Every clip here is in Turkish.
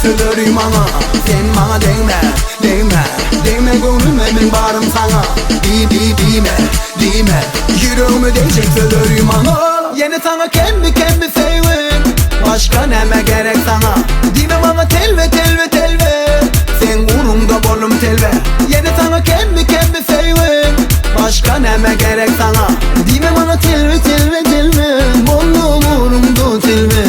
sırlarım ana. Sen bana değme, değme, değme gönlüme ben varım sana. Dime, yüreğime değecek sırlarım ana. Yine sana kendi sevim, başka neme gerek sana. Dime bana telve, sen uğrumda bolum telve. Yine sana kendi sevim, başka neme gerek sana. Dime bana telve, bolum uğrumda telve.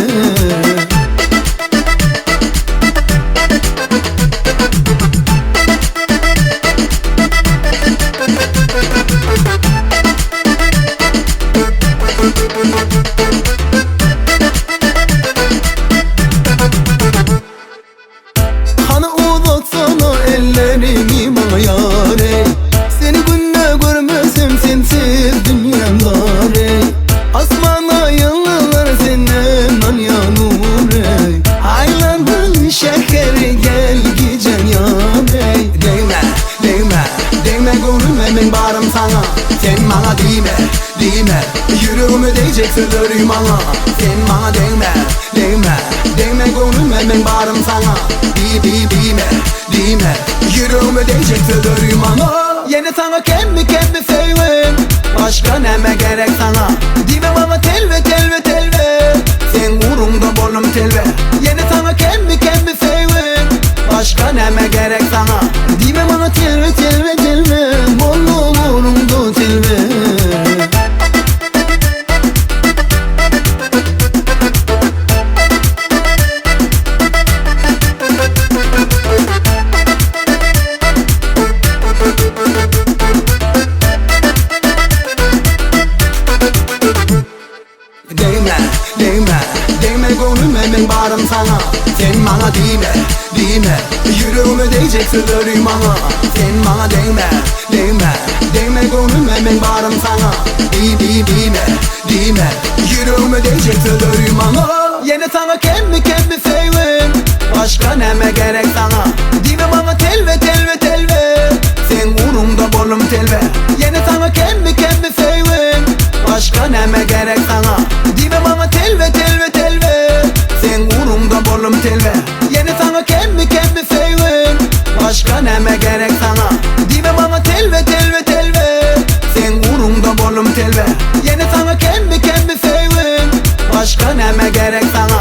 Hani uzatsana ellerini bana yâre. Seni günde görmesem sensiz dünyam dar ey. Asmana yıllar senden yanur ey. Haylandın şekeri gel gecen yan ey. Değme gönlüme ben varım sana. Sen bana değme, yüreğime değecek sırlarım ana. Sen bana değme gönlüme ben varım sana. Dime, yüreğime değecek sırlarım ana. Yine sana kendi sevim, başka neme gerek sana. Dime bana telve, sen uğrumda bolum telve. Yine sana kendi sevim, başka neme gerek sana. Dime bana telve, bolum uğrumda telve. Değme gönlüme ben varım sana. Sen bana değme, yüreğime değecek sırlarım ana. Sen bana değme gönlüme ben varım sana. Dime, yüreğime değecek sırlarım ana. Yine sana kendi sevim, başka neme gerek sana. Dime bana telve, sen uğrumda bolum telve. Yine sana kendi sevim, başka neme gerek sana. Dime bana telve, sen uğrumda bolum telve. Yine sana kendi sevim, başka neme gerek sana. Dime bana telve, sen uğrumda bolum telve. Yine sana kendi sevim, başka neme gerek sana.